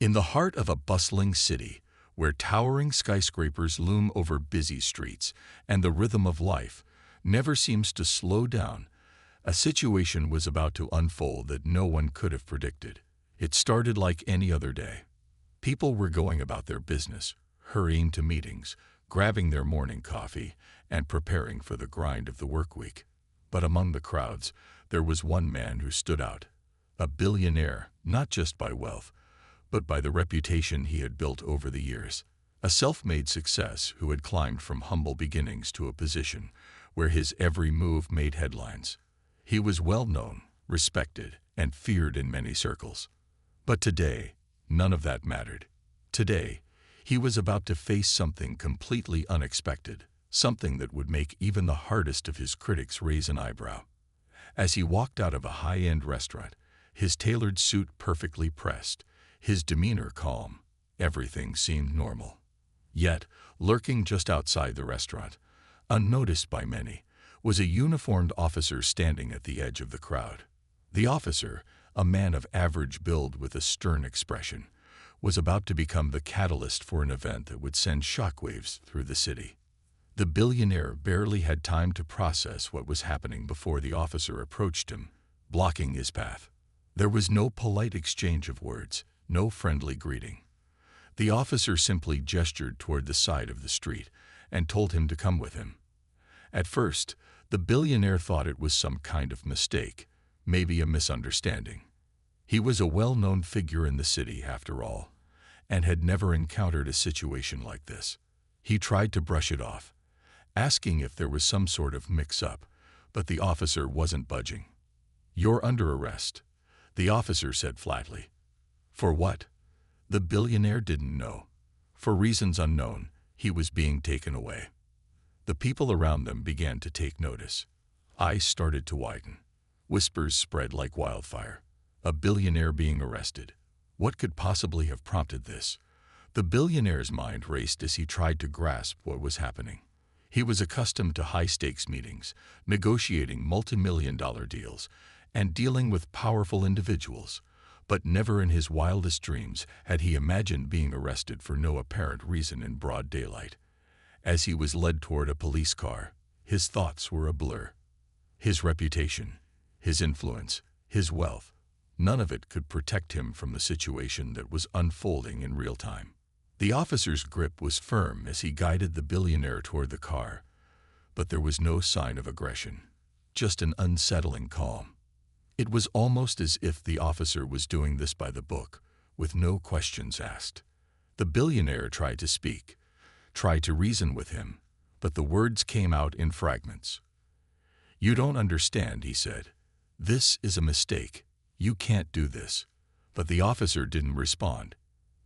In the heart of a bustling city, where towering skyscrapers loom over busy streets and the rhythm of life never seems to slow down, a situation was about to unfold that no one could have predicted. It started like any other day. People were going about their business, hurrying to meetings, grabbing their morning coffee, and preparing for the grind of the work week. But among the crowds, there was one man who stood out, a billionaire, not just by wealth, but by the reputation he had built over the years. A self-made success who had climbed from humble beginnings to a position where his every move made headlines. He was well known, respected, and feared in many circles. But today, none of that mattered. Today, he was about to face something completely unexpected, something that would make even the hardest of his critics raise an eyebrow. As he walked out of a high-end restaurant, his tailored suit perfectly pressed, his demeanor calm, everything seemed normal. Yet, lurking just outside the restaurant, unnoticed by many, was a uniformed officer standing at the edge of the crowd. The officer, a man of average build with a stern expression, was about to become the catalyst for an event that would send shockwaves through the city. The billionaire barely had time to process what was happening before the officer approached him, blocking his path. There was no polite exchange of words, no friendly greeting. The officer simply gestured toward the side of the street and told him to come with him. At first, the billionaire thought it was some kind of mistake, maybe a misunderstanding. He was a well-known figure in the city, after all, and had never encountered a situation like this. He tried to brush it off, asking if there was some sort of mix-up, but the officer wasn't budging. "You're under arrest," the officer said flatly. For what? The billionaire didn't know. For reasons unknown, he was being taken away. The people around them began to take notice. Eyes started to widen. Whispers spread like wildfire. A billionaire being arrested. What could possibly have prompted this? The billionaire's mind raced as he tried to grasp what was happening. He was accustomed to high-stakes meetings, negotiating multi-million-dollar deals, and dealing with powerful individuals. But never in his wildest dreams had he imagined being arrested for no apparent reason in broad daylight. As he was led toward a police car, his thoughts were a blur. His reputation, his influence, his wealth, none of it could protect him from the situation that was unfolding in real time. The officer's grip was firm as he guided the billionaire toward the car, but there was no sign of aggression, just an unsettling calm. It was almost as if the officer was doing this by the book, with no questions asked. The billionaire tried to speak, tried to reason with him, but the words came out in fragments. "You don't understand," he said. "This is a mistake. You can't do this." But the officer didn't respond.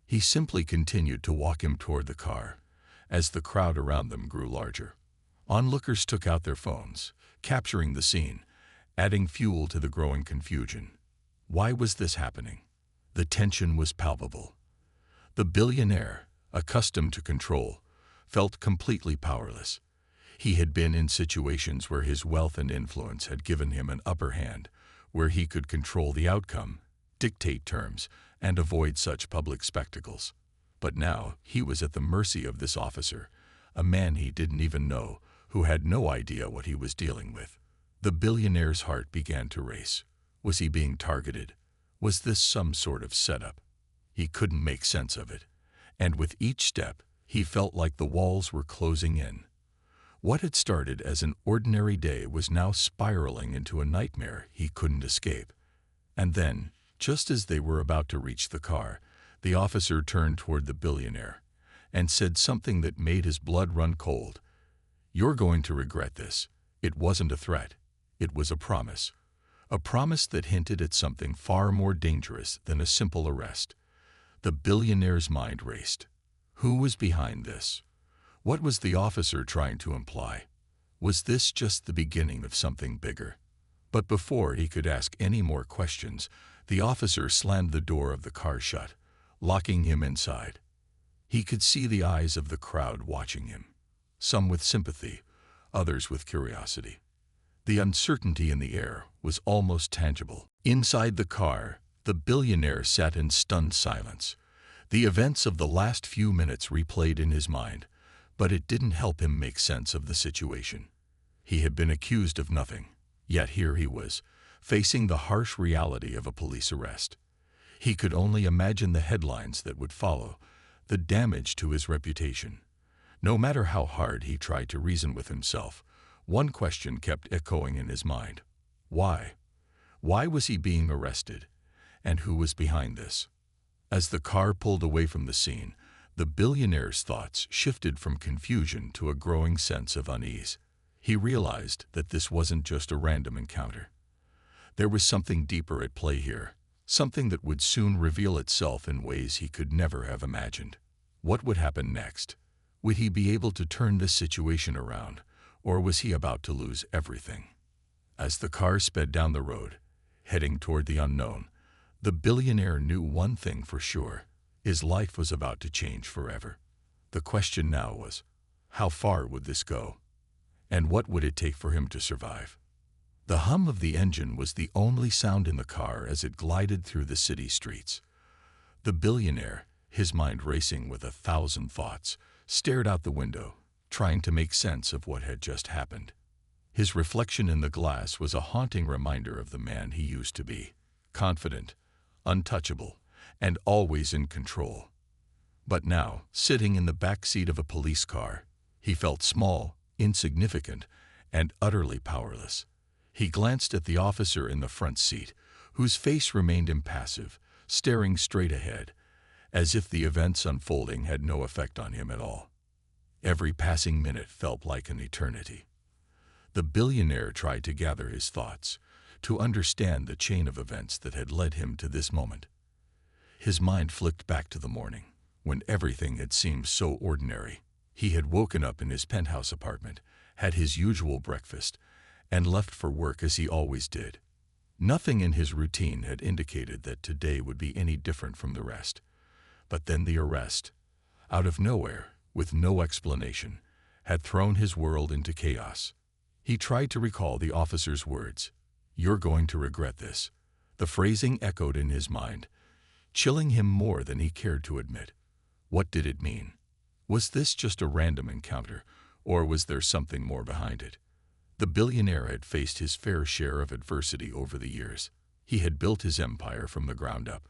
He simply continued to walk him toward the car, as the crowd around them grew larger. Onlookers took out their phones, capturing the scene, adding fuel to the growing confusion. Why was this happening? The tension was palpable. The billionaire, accustomed to control, felt completely powerless. He had been in situations where his wealth and influence had given him an upper hand, where he could control the outcome, dictate terms, and avoid such public spectacles. But now he was at the mercy of this officer, a man he didn't even know, who had no idea what he was dealing with. The billionaire's heart began to race. Was he being targeted? Was this some sort of setup? He couldn't make sense of it. And with each step, he felt like the walls were closing in. What had started as an ordinary day was now spiraling into a nightmare he couldn't escape. And then, just as they were about to reach the car, the officer turned toward the billionaire and said something that made his blood run cold. "You're going to regret this." It wasn't a threat. It was a promise that hinted at something far more dangerous than a simple arrest. The billionaire's mind raced. Who was behind this? What was the officer trying to imply? Was this just the beginning of something bigger? But before he could ask any more questions, the officer slammed the door of the car shut, locking him inside. He could see the eyes of the crowd watching him, some with sympathy, others with curiosity. The uncertainty in the air was almost tangible. Inside the car, the billionaire sat in stunned silence, The events of the last few minutes replayed in his mind, but it didn't help him make sense of the situation. He had been accused of nothing, yet here he was, facing the harsh reality of a police arrest. He could only imagine the headlines that would follow, the damage to his reputation. No matter how hard he tried to reason with himself, one question kept echoing in his mind. Why? Why was he being arrested? And who was behind this? As the car pulled away from the scene, the billionaire's thoughts shifted from confusion to a growing sense of unease. He realized that this wasn't just a random encounter. There was something deeper at play here, something that would soon reveal itself in ways he could never have imagined. What would happen next? Would he be able to turn this situation around, or was he about to lose everything? As the car sped down the road, heading toward the unknown, the billionaire knew one thing for sure. His life was about to change forever. The question now was, how far would this go? And what would it take for him to survive? The hum of the engine was the only sound in the car as it glided through the city streets. The billionaire, his mind racing with 1,000 thoughts, stared out the window, trying to make sense of what had just happened. His reflection in the glass was a haunting reminder of the man he used to be, confident, untouchable, and always in control. But now, sitting in the back seat of a police car, he felt small, insignificant, and utterly powerless. He glanced at the officer in the front seat, whose face remained impassive, staring straight ahead, as if the events unfolding had no effect on him at all. Every passing minute felt like an eternity. The billionaire tried to gather his thoughts, to understand the chain of events that had led him to this moment. His mind flicked back to the morning, when everything had seemed so ordinary. He had woken up in his penthouse apartment, had his usual breakfast, and left for work as he always did. Nothing in his routine had indicated that today would be any different from the rest. But then the arrest, out of nowhere, with no explanation, had thrown his world into chaos. He tried to recall the officer's words, "You're going to regret this." The phrasing echoed in his mind, chilling him more than he cared to admit. What did it mean? Was this just a random encounter, or was there something more behind it? The billionaire had faced his fair share of adversity over the years. He had built his empire from the ground up,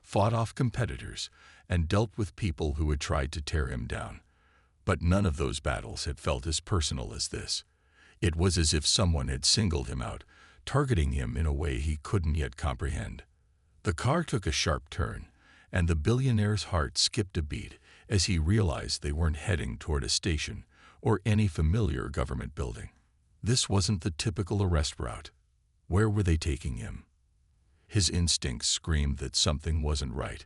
fought off competitors, and dealt with people who had tried to tear him down. But none of those battles had felt as personal as this. It was as if someone had singled him out, targeting him in a way he couldn't yet comprehend. The car took a sharp turn, and the billionaire's heart skipped a beat as he realized they weren't heading toward a station or any familiar government building. This wasn't the typical arrest route. Where were they taking him? His instincts screamed that something wasn't right,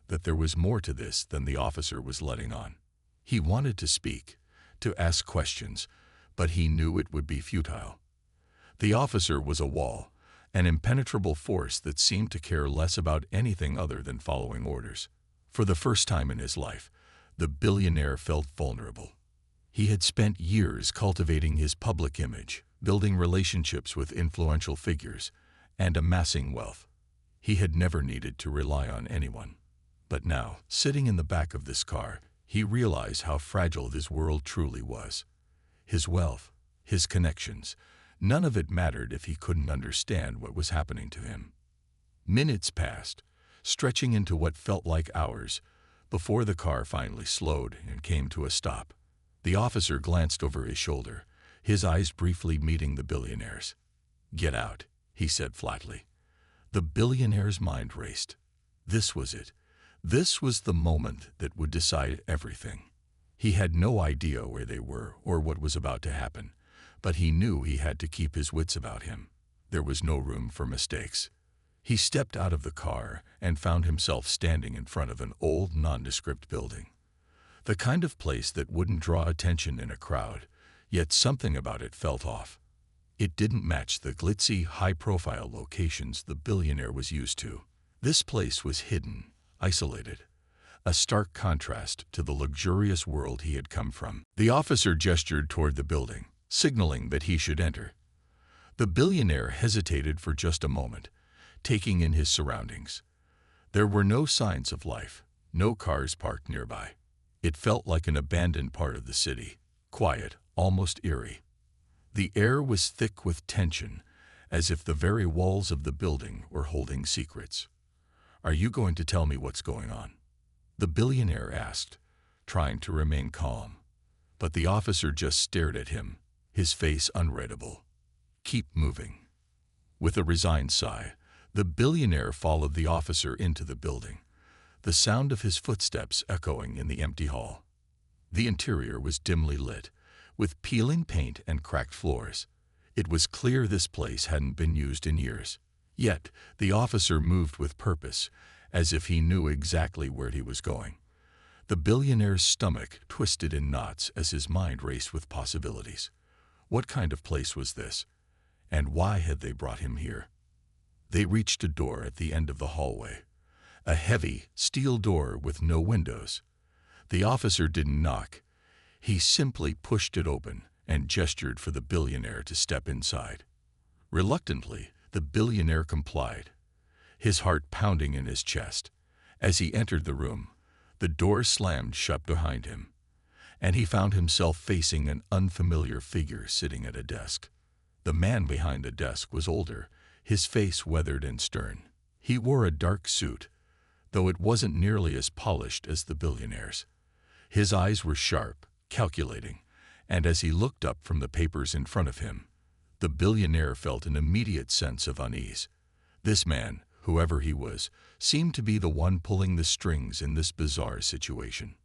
that there was more to this than the officer was letting on. He wanted to speak, to ask questions, but he knew it would be futile. The officer was a wall, an impenetrable force that seemed to care less about anything other than following orders. For the first time in his life, the billionaire felt vulnerable. He had spent years cultivating his public image, building relationships with influential figures, and amassing wealth. He had never needed to rely on anyone. But now, sitting in the back of this car, he realized how fragile his world truly was. His wealth, his connections, none of it mattered if he couldn't understand what was happening to him. Minutes passed, stretching into what felt like hours, before the car finally slowed and came to a stop. The officer glanced over his shoulder, his eyes briefly meeting the billionaire's. "Get out," he said flatly. The billionaire's mind raced. This was it. This was the moment that would decide everything. He had no idea where they were or what was about to happen, but he knew he had to keep his wits about him. There was no room for mistakes. He stepped out of the car and found himself standing in front of an old, nondescript building. The kind of place that wouldn't draw attention in a crowd, yet something about it felt off. It didn't match the glitzy, high-profile locations the billionaire was used to. This place was hidden, isolated, a stark contrast to the luxurious world he had come from. The officer gestured toward the building, signaling that he should enter. The billionaire hesitated for just a moment, taking in his surroundings. There were no signs of life, No cars parked nearby. It felt like an abandoned part of the city, quiet, almost eerie. The air was thick with tension, as if the very walls of the building were holding secrets. "Are you going to tell me what's going on?" the billionaire asked, trying to remain calm. But the officer just stared at him, his face unreadable. "Keep moving." With a resigned sigh, the billionaire followed the officer into the building, the sound of his footsteps echoing in the empty hall. The interior was dimly lit, with peeling paint and cracked floors. It was clear this place hadn't been used in years. Yet, the officer moved with purpose, as if he knew exactly where he was going. The billionaire's stomach twisted in knots as his mind raced with possibilities. What kind of place was this? And why had they brought him here? They reached a door at the end of the hallway, a heavy, steel door with no windows. The officer didn't knock. He simply pushed it open and gestured for the billionaire to step inside. Reluctantly, the billionaire complied, his heart pounding in his chest. As he entered the room, the door slammed shut behind him, and he found himself facing an unfamiliar figure sitting at a desk. The man behind the desk was older, his face weathered and stern. He wore a dark suit, though it wasn't nearly as polished as the billionaire's. His eyes were sharp, calculating, and as he looked up from the papers in front of him, the billionaire felt an immediate sense of unease. This man, whoever he was, seemed to be the one pulling the strings in this bizarre situation.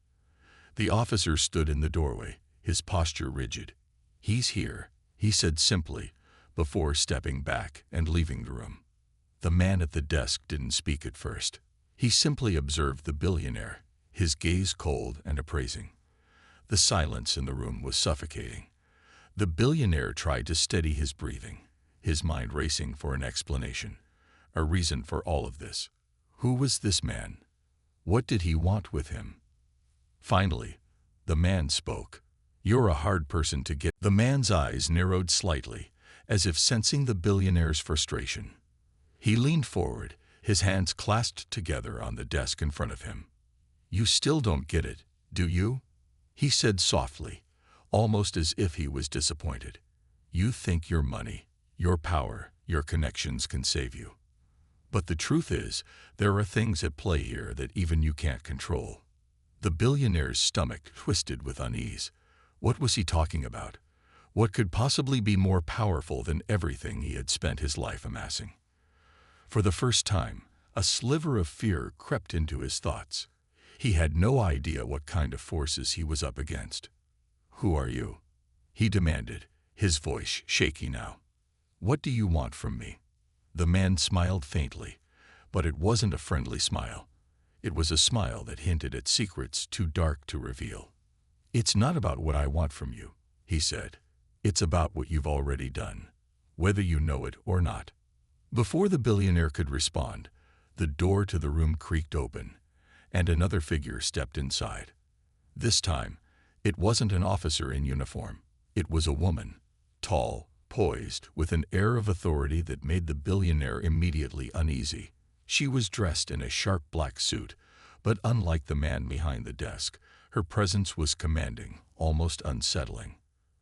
The officer stood in the doorway, his posture rigid. "He's here," he said simply, before stepping back and leaving the room. The man at the desk didn't speak at first. He simply observed the billionaire, his gaze cold and appraising. The silence in the room was suffocating. The billionaire tried to steady his breathing, his mind racing for an explanation, a reason for all of this. Who was this man? What did he want with him? Finally, the man spoke. "You're a hard person to get." The man's eyes narrowed slightly, as if sensing the billionaire's frustration. He leaned forward, his hands clasped together on the desk in front of him. "You still don't get it, do you?" he said softly, almost as if he was disappointed. "You think your money, your power, your connections can save you. But the truth is, there are things at play here that even you can't control." The billionaire's stomach twisted with unease. What was he talking about? What could possibly be more powerful than everything he had spent his life amassing? For the first time, a sliver of fear crept into his thoughts. He had no idea what kind of forces he was up against. "Who are you?" he demanded, his voice shaky now. "What do you want from me?" The man smiled faintly, but it wasn't a friendly smile. It was a smile that hinted at secrets too dark to reveal. "It's not about what I want from you," he said. "It's about what you've already done, whether you know it or not." Before the billionaire could respond, the door to the room creaked open, and another figure stepped inside. This time, it wasn't an officer in uniform. It was a woman, tall, poised, with an air of authority that made the billionaire immediately uneasy. She was dressed in a sharp black suit, but unlike the man behind the desk, her presence was commanding, almost unsettling.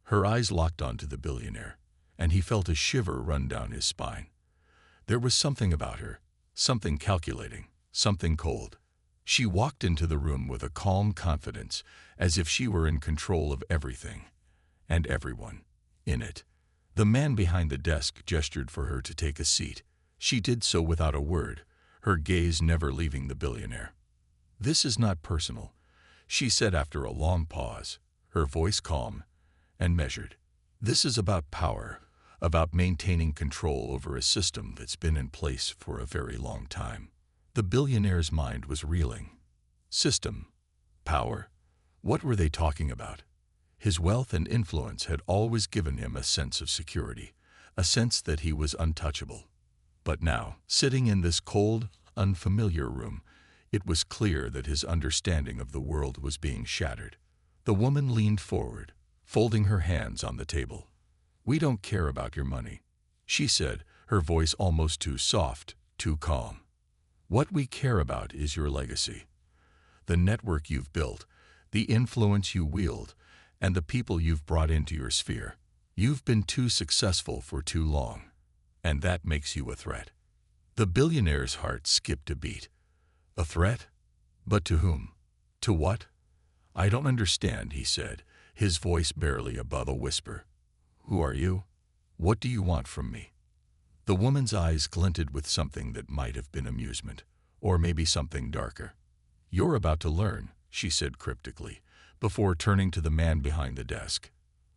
Her eyes locked onto the billionaire, and he felt a shiver run down his spine. There was something about her, something calculating, something cold. She walked into the room with a calm confidence, as if she were in control of everything, and everyone, in it. The man behind the desk gestured for her to take a seat. She did so without a word, her gaze never leaving the billionaire. "This is not personal," she said after a long pause, her voice calm and measured. "This is about power, about maintaining control over a system that's been in place for a very long time." The billionaire's mind was reeling. System, power, what were they talking about? His wealth and influence had always given him a sense of security, a sense that he was untouchable. But now, sitting in this cold, unfamiliar room, it was clear that his understanding of the world was being shattered. The woman leaned forward, folding her hands on the table. "We don't care about your money," she said, her voice almost too soft, too calm. "What we care about is your legacy. the network you've built, the influence you wield, and the people you've brought into your sphere. You've been too successful for too long, and that makes you a threat. The billionaire's heart skipped a beat. A threat? But to whom? To what? I don't understand, he said, his voice barely above a whisper. Who are you? What do you want from me? The woman's eyes glinted with something that might have been amusement, or maybe something darker. You're about to learn, she said cryptically, before turning to the man behind the desk.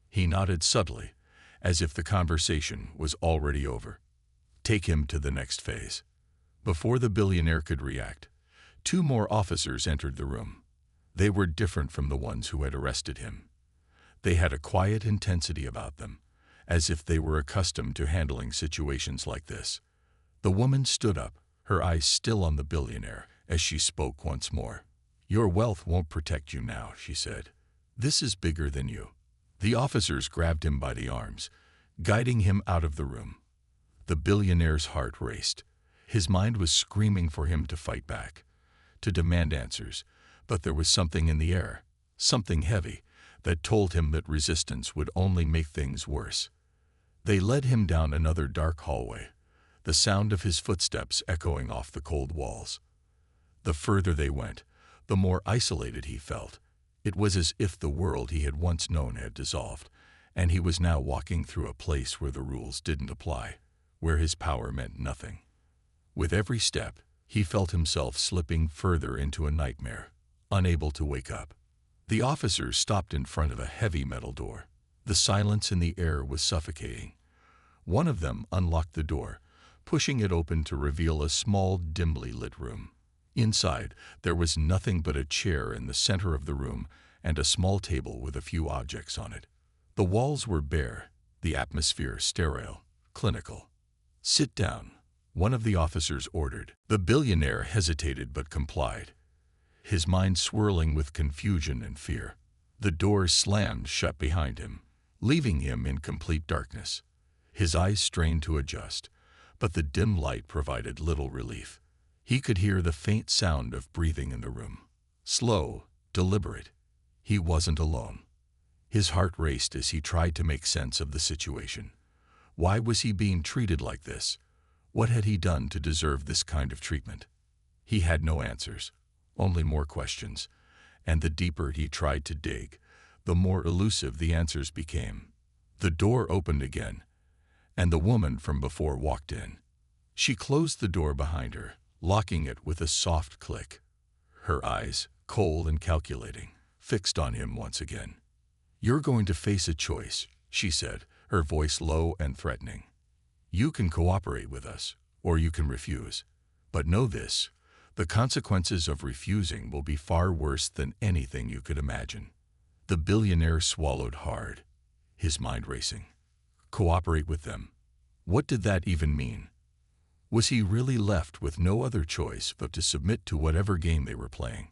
He nodded subtly, as if the conversation was already over. Take him to the next phase. Before the billionaire could react, 2 more officers entered the room. They were different from the ones who had arrested him. They had a quiet intensity about them, as if they were accustomed to handling situations like this. The woman stood up, her eyes still on the billionaire, as she spoke once more. Your wealth won't protect you now, she said. This is bigger than you. The officers grabbed him by the arms, guiding him out of the room. The billionaire's heart raced. His mind was screaming for him to fight back, to demand answers, but there was something in the air, something heavy, that told him that resistance would only make things worse. They led him down another dark hallway, the sound of his footsteps echoing off the cold walls. The further they went, the more isolated he felt. It was as if the world he had once known had dissolved, and he was now walking through a place where the rules didn't apply, where his power meant nothing. With every step, he felt himself slipping further into a nightmare, unable to wake up. The officers stopped in front of a heavy metal door. The silence in the air was suffocating. One of them unlocked the door, pushing it open to reveal a small, dimly lit room. Inside, there was nothing but a chair in the center of the room and a small table with a few objects on it. The walls were bare, the atmosphere sterile, clinical. Sit down, one of the officers ordered. The billionaire hesitated but complied, his mind swirling with confusion and fear. The door slammed shut behind him, leaving him in complete darkness. His eyes strained to adjust, but the dim light provided little relief. He could hear the faint sound of breathing in the room. Slow, deliberate. He wasn't alone. His heart raced as he tried to make sense of the situation. Why was he being treated like this? What had he done to deserve this kind of treatment? He had no answers, only more questions, and the deeper he tried to dig, the more elusive the answers became. The door opened again, and the woman from before walked in. She closed the door behind her, locking it with a soft click. Her eyes, cold and calculating, fixed on him once again. You're going to face a choice, she said, her voice low and threatening. You can cooperate with us, or you can refuse. But know this, the consequences of refusing will be far worse than anything you could imagine. The billionaire swallowed hard, his mind racing. Cooperate with them. What did that even mean? Was he really left with no other choice but to submit to whatever game they were playing?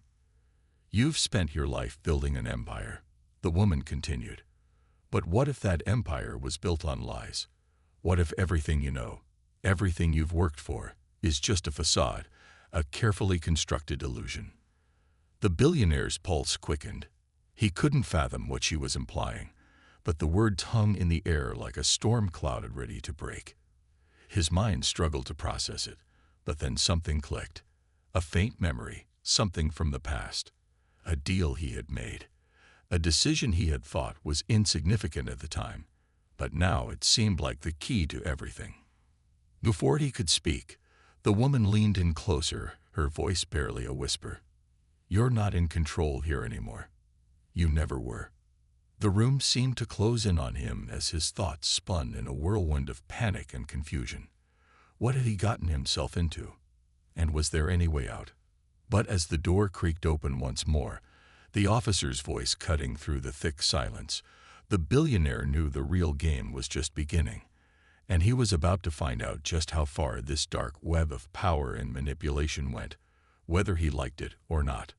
You've spent your life building an empire, the woman continued. But what if that empire was built on lies? What if everything you know, everything you've worked for, is just a facade, a carefully constructed illusion? The billionaire's pulse quickened. He couldn't fathom what she was implying, but the words hung in the air like a storm cloud ready to break. His mind struggled to process it, but then something clicked. A faint memory, something from the past. A deal he had made. A decision he had thought was insignificant at the time, but now it seemed like the key to everything. Before he could speak, the woman leaned in closer, her voice barely a whisper. You're not in control here anymore. You never were. The room seemed to close in on him as his thoughts spun in a whirlwind of panic and confusion. What had he gotten himself into? And was there any way out? But as the door creaked open once more, the officer's voice cutting through the thick silence, the billionaire knew the real game was just beginning, and he was about to find out just how far this dark web of power and manipulation went, whether he liked it or not.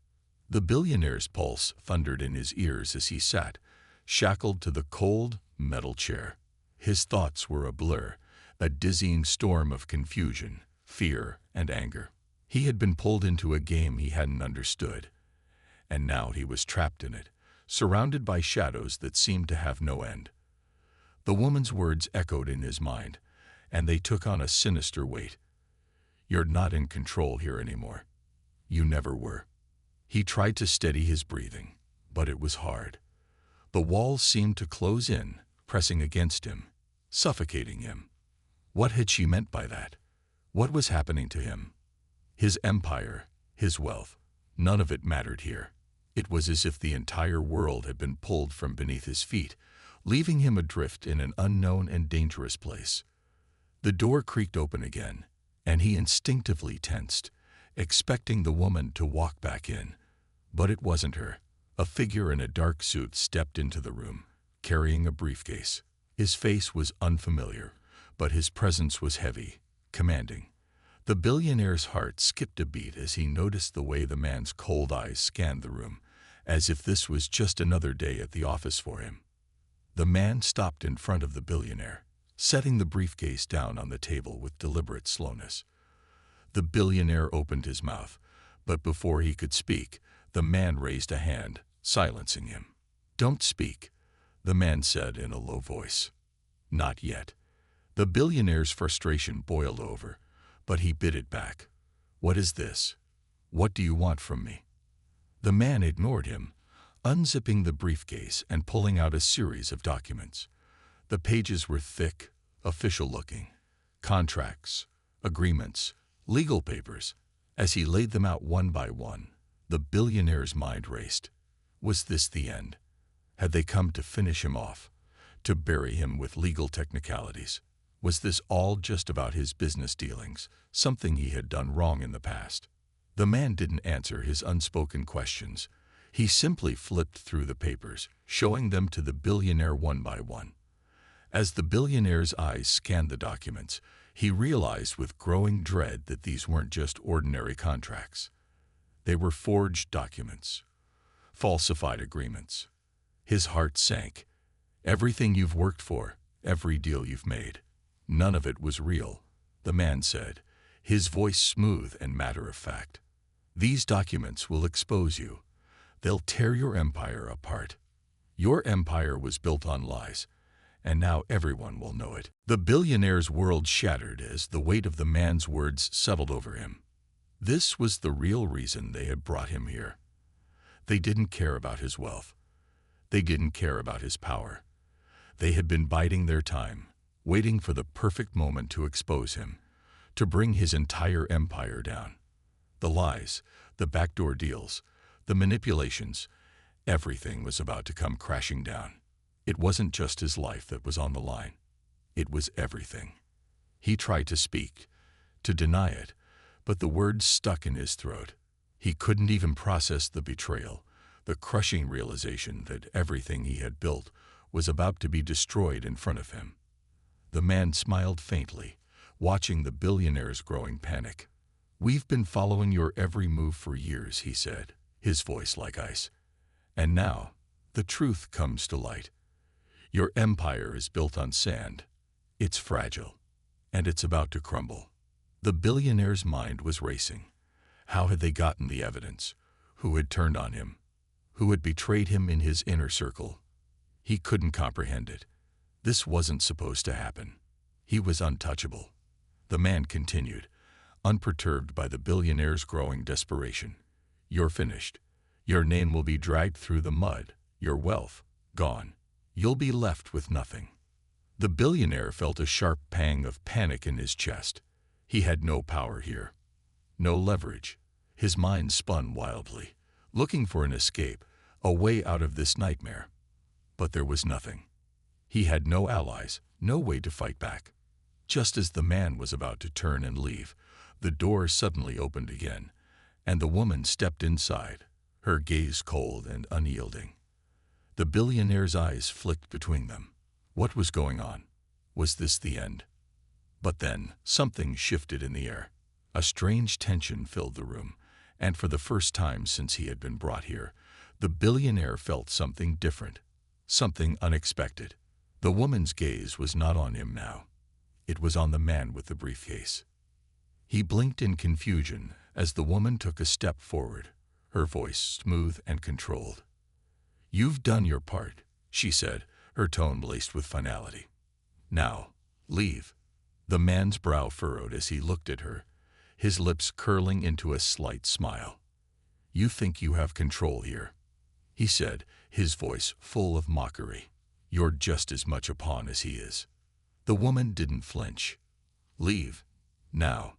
The billionaire's pulse thundered in his ears as he sat, shackled to the cold, metal chair. His thoughts were a blur, a dizzying storm of confusion, fear, and anger. He had been pulled into a game he hadn't understood, and now he was trapped in it, surrounded by shadows that seemed to have no end. The woman's words echoed in his mind, and they took on a sinister weight. "You're not in control here anymore. You never were." He tried to steady his breathing, but it was hard. The walls seemed to close in, pressing against him, suffocating him. What had she meant by that? What was happening to him? His empire, his wealth, none of it mattered here. It was as if the entire world had been pulled from beneath his feet, leaving him adrift in an unknown and dangerous place. The door creaked open again, and he instinctively tensed, expecting the woman to walk back in. But it wasn't her. A figure in a dark suit stepped into the room, carrying a briefcase. His face was unfamiliar, but his presence was heavy, commanding. The billionaire's heart skipped a beat as he noticed the way the man's cold eyes scanned the room, as if this was just another day at the office for him. The man stopped in front of the billionaire, setting the briefcase down on the table with deliberate slowness. The billionaire opened his mouth, but before he could speak, the man raised a hand, silencing him. "Don't speak," the man said in a low voice. "Not yet." The billionaire's frustration boiled over, but he bit it back. "What is this? What do you want from me?" The man ignored him, unzipping the briefcase and pulling out a series of documents. The pages were thick, official-looking. Contracts, agreements, legal papers. As he laid them out one by one, the billionaire's mind raced. Was this the end? Had they come to finish him off, to bury him with legal technicalities? Was this all just about his business dealings, something he had done wrong in the past? The man didn't answer his unspoken questions. He simply flipped through the papers, showing them to the billionaire one by one. As the billionaire's eyes scanned the documents, he realized with growing dread that these weren't just ordinary contracts. They were forged documents, falsified agreements. His heart sank. "Everything you've worked for, every deal you've made, none of it was real," the man said, his voice smooth and matter-of-fact. "These documents will expose you. They'll tear your empire apart. Your empire was built on lies, and now everyone will know it." The billionaire's world shattered as the weight of the man's words settled over him. This was the real reason they had brought him here. They didn't care about his wealth. They didn't care about his power. They had been biding their time, waiting for the perfect moment to expose him, to bring his entire empire down. The lies, the backdoor deals, the manipulations, everything was about to come crashing down. It wasn't just his life that was on the line. It was everything. He tried to speak, to deny it, but the words stuck in his throat. He couldn't even process the betrayal, the crushing realization that everything he had built was about to be destroyed in front of him. The man smiled faintly, watching the billionaire's growing panic. "We've been following your every move for years," he said, his voice like ice. "And now, the truth comes to light. Your empire is built on sand. It's fragile, and it's about to crumble." The billionaire's mind was racing. How had they gotten the evidence? Who had turned on him? Who had betrayed him in his inner circle? He couldn't comprehend it. This wasn't supposed to happen. He was untouchable. The man continued, unperturbed by the billionaire's growing desperation. "You're finished. Your name will be dragged through the mud, your wealth gone. You'll be left with nothing." The billionaire felt a sharp pang of panic in his chest. He had no power here, no leverage. His mind spun wildly, looking for an escape, a way out of this nightmare. But there was nothing. He had no allies, no way to fight back. Just as the man was about to turn and leave, the door suddenly opened again, and the woman stepped inside, her gaze cold and unyielding. The billionaire's eyes flicked between them. What was going on? Was this the end? But then, something shifted in the air. A strange tension filled the room, and for the first time since he had been brought here, the billionaire felt something different, something unexpected. The woman's gaze was not on him now. It was on the man with the briefcase. He blinked in confusion as the woman took a step forward, her voice smooth and controlled. "You've done your part," she said, her tone laced with finality. "Now, leave." The man's brow furrowed as he looked at her, his lips curling into a slight smile. "You think you have control here," he said, his voice full of mockery. "You're just as much a pawn as he is." The woman didn't flinch. "Leave. Now."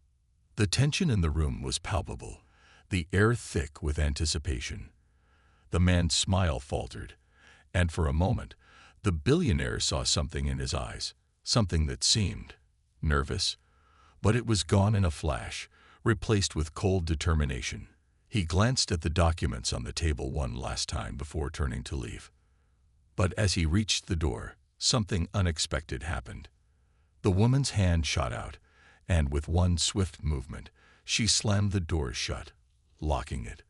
The tension in the room was palpable, the air thick with anticipation. The man's smile faltered, and for a moment, the billionaire saw something in his eyes, something that seemed nervous, but it was gone in a flash, replaced with cold determination. He glanced at the documents on the table one last time before turning to leave. But as he reached the door, something unexpected happened. The woman's hand shot out, and with one swift movement, she slammed the door shut, locking it.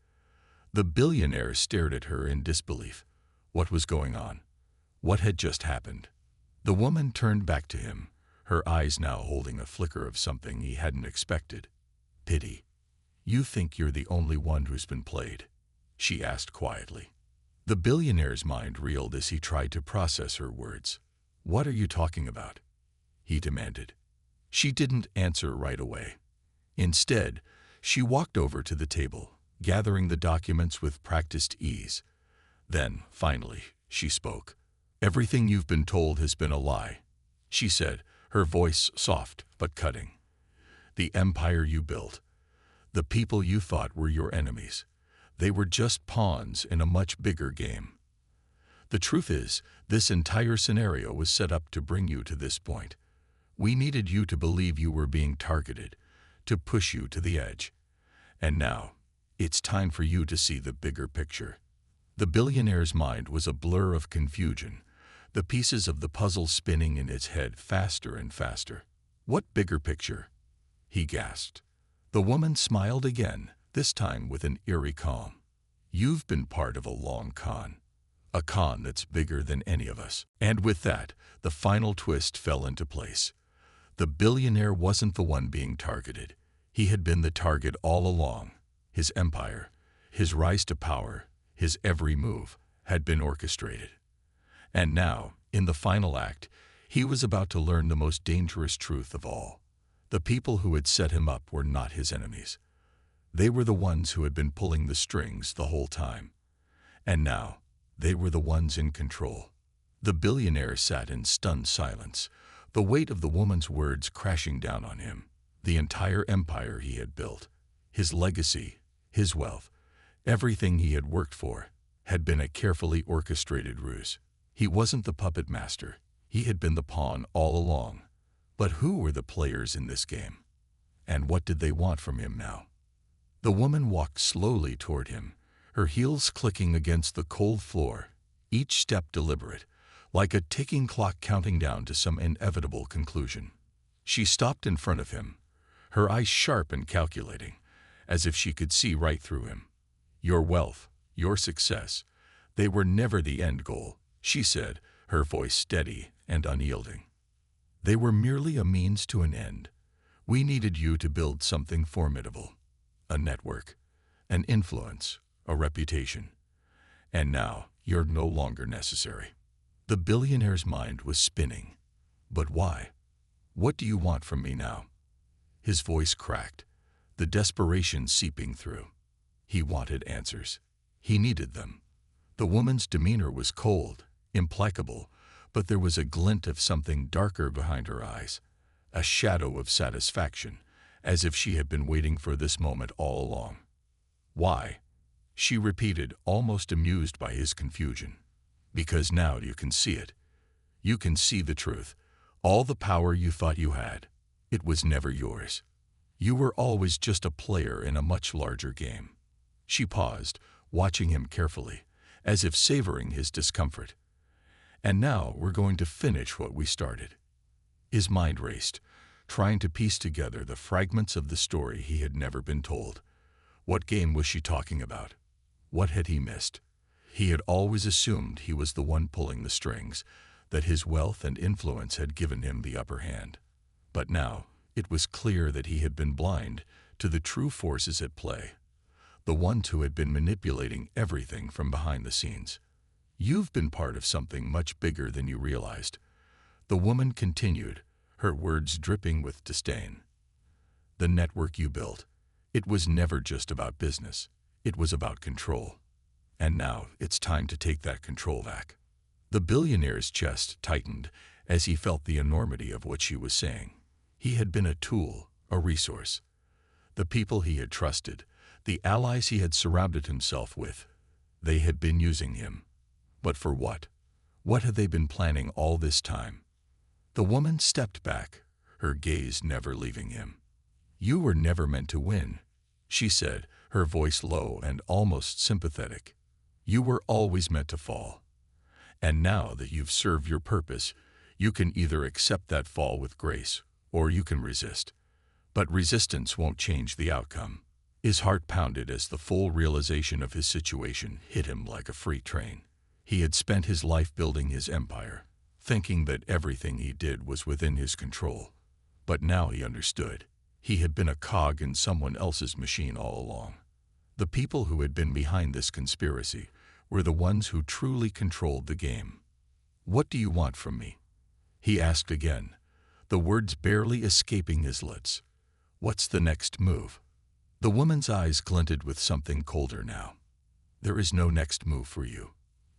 The billionaire stared at her in disbelief. What was going on? What had just happened? The woman turned back to him, her eyes now holding a flicker of something he hadn't expected. "Pity. You think you're the only one who's been played?" she asked quietly. The billionaire's mind reeled as he tried to process her words. "What are you talking about?" he demanded. She didn't answer right away. Instead, she walked over to the table, gathering the documents with practiced ease. Then, finally, she spoke. "Everything you've been told has been a lie," she said, her voice soft but cutting. "The empire you built, the people you thought were your enemies, they were just pawns in a much bigger game. The truth is, this entire scenario was set up to bring you to this point. We needed you to believe you were being targeted, to push you to the edge. And now, it's time for you to see the bigger picture." The billionaire's mind was a blur of confusion, the pieces of the puzzle spinning in its head faster and faster. "What bigger picture?" he gasped. The woman smiled again, this time with an eerie calm. "You've been part of a long con. A con that's bigger than any of us." And with that, the final twist fell into place. The billionaire wasn't the one being targeted. He had been the target all along. His empire, his rise to power, his every move had been orchestrated. And now, in the final act, he was about to learn the most dangerous truth of all. The people who had set him up were not his enemies. They were the ones who had been pulling the strings the whole time. And now, they were the ones in control. The billionaire sat in stunned silence, the weight of the woman's words crashing down on him. The entire empire he had built, his legacy, his wealth, everything he had worked for, had been a carefully orchestrated ruse. He wasn't the puppet master. He had been the pawn all along. But who were the players in this game? And what did they want from him now? The woman walked slowly toward him, her heels clicking against the cold floor, each step deliberate, like a ticking clock counting down to some inevitable conclusion. She stopped in front of him, her eyes sharp and calculating, as if she could see right through him. "Your wealth, your success, they were never the end goal," she said, her voice steady and unyielding. "They were merely a means to an end. We needed you to build something formidable, a network, an influence, a reputation. And now you're no longer necessary." The billionaire's mind was spinning. "But why? What do you want from me now?" His voice cracked, the desperation seeping through. He wanted answers. He needed them. The woman's demeanor was cold, implacable, but there was a glint of something darker behind her eyes, a shadow of satisfaction, as if she had been waiting for this moment all along. "Why?" she repeated, almost amused by his confusion. "Because now you can see it. You can see the truth. All the power you thought you had, it was never yours. You were always just a player in a much larger game." She paused, watching him carefully, as if savoring his discomfort. "And now we're going to finish what we started." His mind raced, trying to piece together the fragments of the story he had never been told. What game was she talking about? What had he missed? He had always assumed he was the one pulling the strings, that his wealth and influence had given him the upper hand. But now, it was clear that he had been blind to the true forces at play. the ones who had been manipulating everything from behind the scenes. You've been part of something much bigger than you realized. The woman continued, her words dripping with disdain. The network you built, it was never just about business. It was about control. And now it's time to take that control back. The billionaire's chest tightened as he felt the enormity of what she was saying. He had been a tool, a resource. The people he had trusted, the allies he had surrounded himself with, they had been using him. But for what? What had they been planning all this time? The woman stepped back, her gaze never leaving him. "You were never meant to win," she said, her voice low and almost sympathetic. "You were always meant to fall. And now that you've served your purpose, you can either accept that fall with grace, or you can resist. But resistance won't change the outcome." His heart pounded as the full realization of his situation hit him like a freight train. He had spent his life building his empire, thinking that everything he did was within his control. But now he understood. He had been a cog in someone else's machine all along. The people who had been behind this conspiracy were the ones who truly controlled the game. "What do you want from me?" he asked again, the words barely escaping his lips. "What's the next move?" The woman's eyes glinted with something colder now. "There is no next move for you.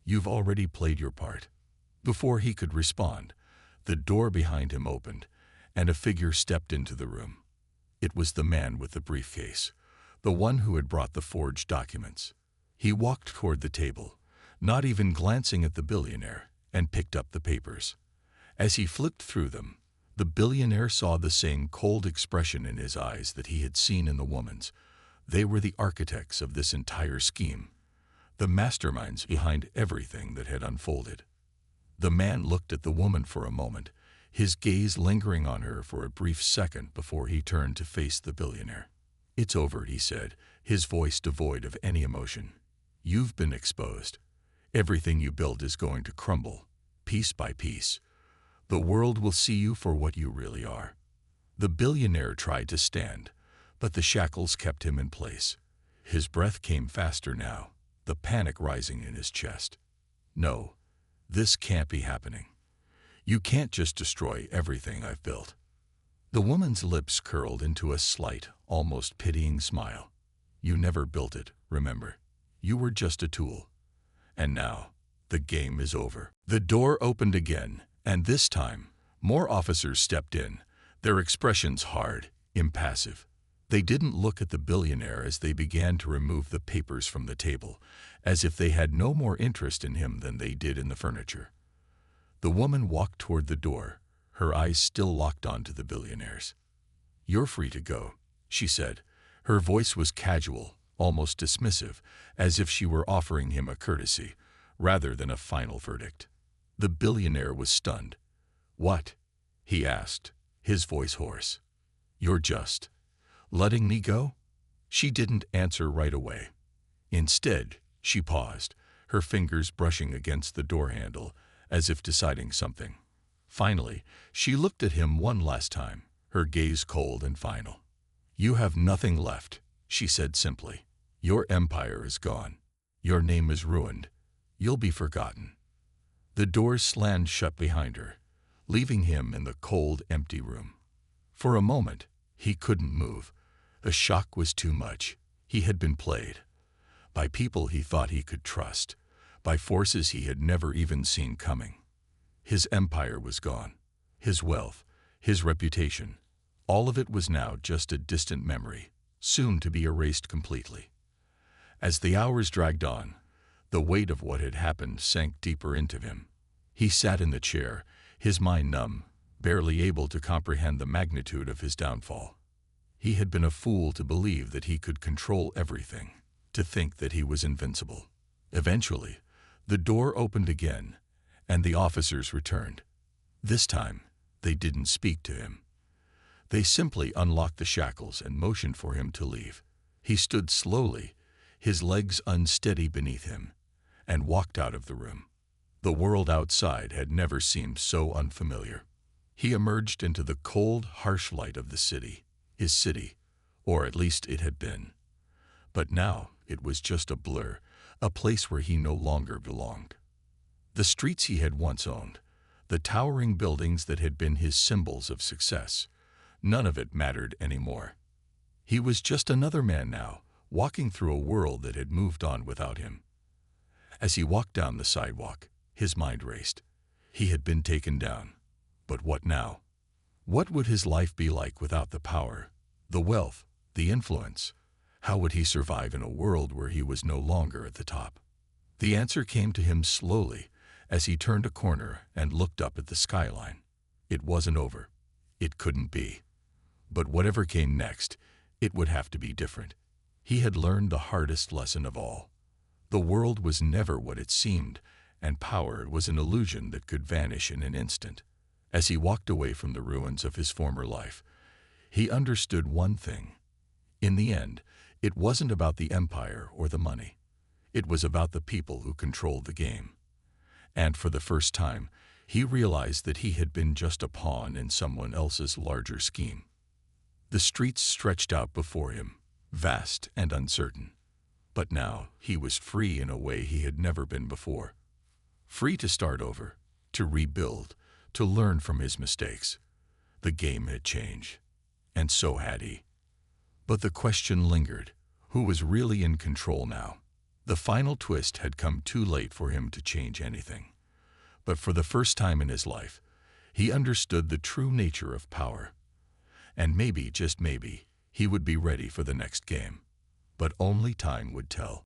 You've already played your part." Before he could respond, the door behind him opened, and a figure stepped into the room. It was the man with the briefcase, the one who had brought the forged documents. He walked toward the table, not even glancing at the billionaire, and picked up the papers. As he flipped through them, the billionaire saw the same cold expression in his eyes that he had seen in the woman's. They were the architects of this entire scheme, the masterminds behind everything that had unfolded. The man looked at the woman for a moment, his gaze lingering on her for a brief second before he turned to face the billionaire. "It's over," he said, his voice devoid of any emotion. "You've been exposed. Everything you built is going to crumble, piece by piece. The world will see you for what you really are." The billionaire tried to stand, but the shackles kept him in place. His breath came faster now, the panic rising in his chest. "No, this can't be happening. You can't just destroy everything I've built." The woman's lips curled into a slight, almost pitying smile. "You never built it, remember. You were just a tool. And now, the game is over." The door opened again, and this time, more officers stepped in, their expressions hard, impassive. They didn't look at the billionaire as they began to remove the papers from the table, as if they had no more interest in him than they did in the furniture. The woman walked toward the door, her eyes still locked onto the billionaire's. "You're free to go," she said. Her voice was casual, almost dismissive, as if she were offering him a courtesy, rather than a final verdict. The billionaire was stunned. "What?" he asked, his voice hoarse. "You're just letting me go?" She didn't answer right away. Instead, she paused, her fingers brushing against the door handle, as if deciding something. Finally, she looked at him one last time, her gaze cold and final. "You have nothing left," she said simply. "Your empire is gone. Your name is ruined. You'll be forgotten." The doors slammed shut behind her, leaving him in the cold, empty room. For a moment, he couldn't move. The shock was too much. He had been played. By people he thought he could trust. By forces he had never even seen coming. His empire was gone. His wealth, his reputation, all of it was now just a distant memory, soon to be erased completely. As the hours dragged on, the weight of what had happened sank deeper into him. He sat in the chair, his mind numb, barely able to comprehend the magnitude of his downfall. He had been a fool to believe that he could control everything, to think that he was invincible. Eventually, the door opened again, and the officers returned. This time, they didn't speak to him. They simply unlocked the shackles and motioned for him to leave. He stood slowly, his legs unsteady beneath him, and walked out of the room. The world outside had never seemed so unfamiliar. He emerged into the cold, harsh light of the city, his city, or at least it had been. But now it was just a blur, a place where he no longer belonged. The streets he had once owned, the towering buildings that had been his symbols of success, none of it mattered anymore. He was just another man now, walking through a world that had moved on without him. As he walked down the sidewalk, his mind raced. He had been taken down. But what now? What would his life be like without the power, the wealth, the influence? How would he survive in a world where he was no longer at the top? The answer came to him slowly as he turned a corner and looked up at the skyline. It wasn't over. It couldn't be. But whatever came next, it would have to be different. He had learned the hardest lesson of all. The world was never what it seemed, and power was an illusion that could vanish in an instant. As he walked away from the ruins of his former life, he understood one thing. In the end, it wasn't about the empire or the money. It was about the people who controlled the game. And for the first time, he realized that he had been just a pawn in someone else's larger scheme. The streets stretched out before him, vast and uncertain. But now he was free in a way he had never been before. Free to start over, to rebuild, to learn from his mistakes. The game had changed, and so had he. But the question lingered: who was really in control now? The final twist had come too late for him to change anything. But for the first time in his life, he understood the true nature of power. And maybe, just maybe, he would be ready for the next game. But only time would tell.